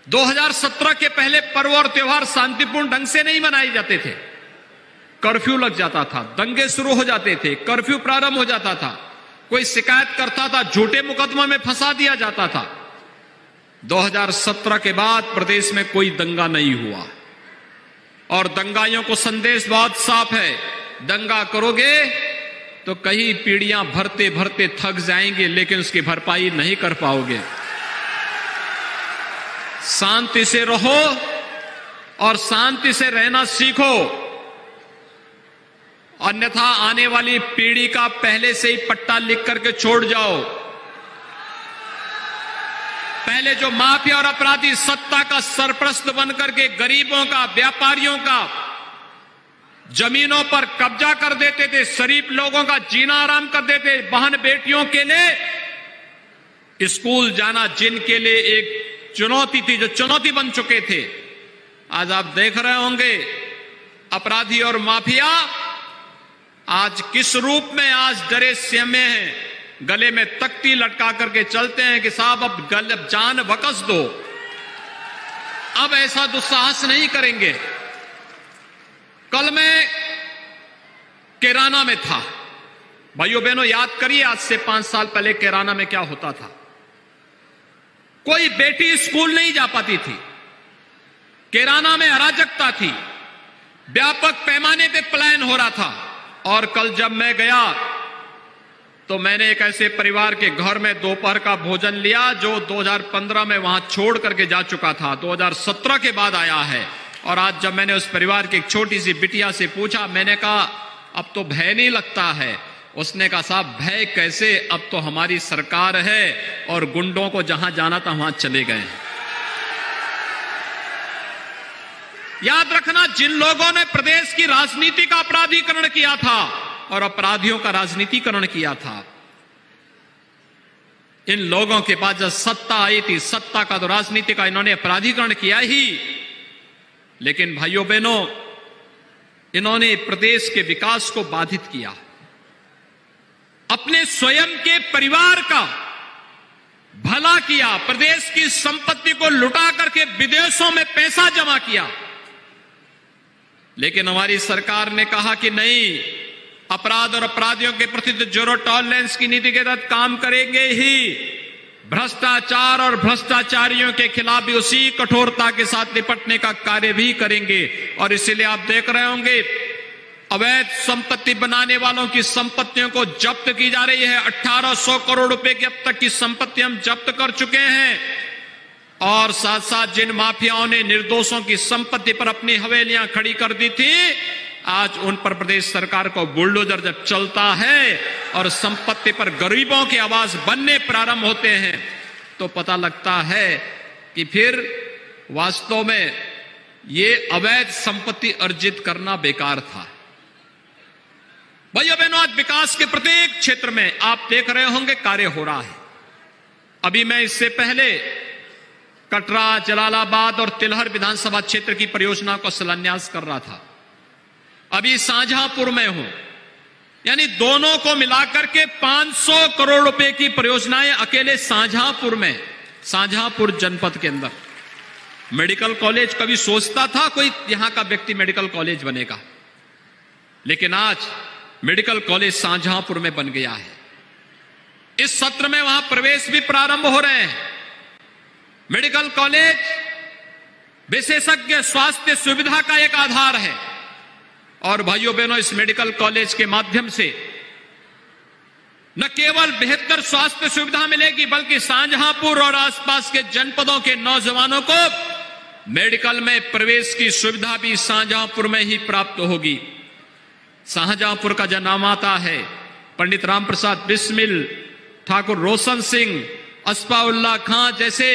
2017 के पहले पर्व और त्योहार शांतिपूर्ण ढंग से नहीं मनाए जाते थे। कर्फ्यू लग जाता था, दंगे शुरू हो जाते थे, कर्फ्यू प्रारंभ हो जाता था, कोई शिकायत करता था, झूठे मुकदमा में फंसा दिया जाता था। 2017 के बाद प्रदेश में कोई दंगा नहीं हुआ और दंगाइयों को संदेश बहुत साफ है, दंगा करोगे तो कई पीढ़ियां भरते भरते थक जाएंगे लेकिन उसकी भरपाई नहीं कर पाओगे। शांति से रहो और शांति से रहना सीखो, अन्यथा आने वाली पीढ़ी का पहले से ही पट्टा लिख करके छोड़ जाओ। पहले जो माफिया और अपराधी सत्ता का सरपरस्त बनकर के गरीबों का, व्यापारियों का जमीनों पर कब्जा कर देते थे, शरीफ लोगों का जीना आराम कर देते, बहन बेटियों के लिए स्कूल जाना जिनके लिए एक चुनौती थी, जो चुनौती बन चुके थे, आज आप देख रहे होंगे अपराधी और माफिया आज किस रूप में आज डरे सहमे हैं, गले में तख्ती लटका करके चलते हैं कि साहब अब जान बकस दो, अब ऐसा दुस्साहस नहीं करेंगे। कल मैं कैराना में था, भाइयों बहनों याद करिए आज से 5 साल पहले कैराना में क्या होता था। कोई बेटी स्कूल नहीं जा पाती थी, कैराना में अराजकता थी, व्यापक पैमाने पे पलायन हो रहा था। और कल जब मैं गया तो मैंने एक ऐसे परिवार के घर में दोपहर का भोजन लिया जो 2015 में वहां छोड़ करके जा चुका था, 2017 के बाद आया है। और आज जब मैंने उस परिवार की एक छोटी सी बिटिया से पूछा, मैंने कहा अब तो भय नहीं लगता है, उसने कहा साहब भय कैसे, अब तो हमारी सरकार है और गुंडों को जहां जाना था वहां चले गए। याद रखना, जिन लोगों ने प्रदेश की राजनीति का अपराधीकरण किया था और अपराधियों का राजनीतिकरण किया था, इन लोगों के पास जब सत्ता आई थी, सत्ता का तो राजनीति का इन्होंने अपराधीकरण किया ही, लेकिन भाइयों बहनों इन्होंने प्रदेश के विकास को बाधित किया, अपने स्वयं के परिवार का भला किया, प्रदेश की संपत्ति को लुटा करके विदेशों में पैसा जमा किया। लेकिन हमारी सरकार ने कहा कि नहीं, अपराध और अपराधियों के प्रति तो जीरो टॉलरेंस की नीति के तहत काम करेंगे ही, भ्रष्टाचार और भ्रष्टाचारियों के खिलाफ भी उसी कठोरता के साथ निपटने का कार्य भी करेंगे। और इसीलिए आप देख रहे होंगे अवैध संपत्ति बनाने वालों की संपत्तियों को जब्त की जा रही है। 1800 करोड़ रुपए की अब तक की संपत्ति हम जब्त कर चुके हैं। और साथ साथ जिन माफियाओं ने निर्दोषों की संपत्ति पर अपनी हवेलियां खड़ी कर दी थी, आज उन पर प्रदेश सरकार को बुलडोजर जब चलता है और संपत्ति पर गरीबों की आवाज बनने प्रारंभ होते हैं तो पता लगता है कि फिर वास्तव में ये अवैध संपत्ति अर्जित करना बेकार था। भाइयों बहनों, आज विकास के प्रत्येक क्षेत्र में आप देख रहे होंगे कार्य हो रहा है। अभी मैं इससे पहले कटरा, जलालाबाद और तिलहर विधानसभा क्षेत्र की परियोजना को शिलान्यास कर रहा था। अभी शाहजहांपुर में हूं, यानी दोनों को मिलाकर के 500 करोड़ रुपए की परियोजनाएं अकेले शाहजहांपुर में, शाहजहांपुर जनपद के अंदर। मेडिकल कॉलेज कभी सोचता था कोई यहां का व्यक्ति मेडिकल कॉलेज बनेगा, लेकिन आज मेडिकल कॉलेज शाहजहांपुर में बन गया है। इस सत्र में वहां प्रवेश भी प्रारंभ हो रहे हैं। मेडिकल कॉलेज विशेषज्ञ स्वास्थ्य सुविधा का एक आधार है। और भाइयों बहनों, इस मेडिकल कॉलेज के माध्यम से न केवल बेहतर स्वास्थ्य सुविधा मिलेगी, बल्कि शाहजहांपुर और आसपास के जनपदों के नौजवानों को मेडिकल में प्रवेश की सुविधा भी शाहजहांपुर में ही प्राप्त होगी। शाहजहांपुर का जन्मदाता है पंडित राम प्रसाद बिस्मिल, ठाकुर रोशन सिंह, अस्फाउल्लाह खां जैसे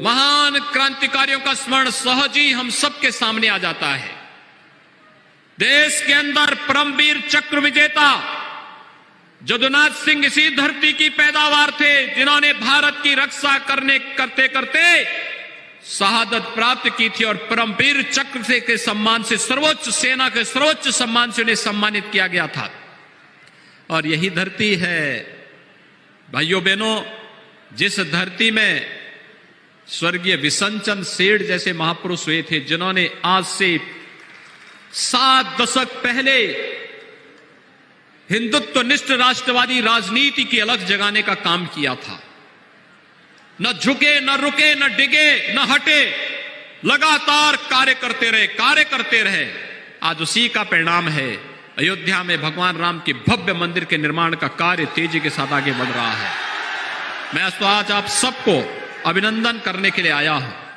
महान क्रांतिकारियों का स्मरण सहज ही हम सबके सामने आ जाता है। देश के अंदर परमवीर चक्र विजेता जदुनाथ सिंह इसी धरती की पैदावार थे, जिन्होंने भारत की रक्षा करते करते शहादत प्राप्त की थी और परमवीर चक्र से के सम्मान से, सर्वोच्च सेना के सर्वोच्च सम्मान से उन्हें सम्मानित किया गया था। और यही धरती है भाइयों बहनों जिस धरती में स्वर्गीय विसंचन सेठ जैसे महापुरुष हुए थे, जिन्होंने आज से 7 दशक पहले हिंदुत्वनिष्ठ राष्ट्रवादी राजनीति की अलग जगाने का काम किया था। न झुके, न रुके, न डिगे, न हटे, लगातार कार्य करते रहे। आज उसी का परिणाम है, अयोध्या में भगवान राम के भव्य मंदिर के निर्माण का कार्य तेजी के साथ आगे बढ़ रहा है। मैं आज आप सबको अभिनंदन करने के लिए आया हूं।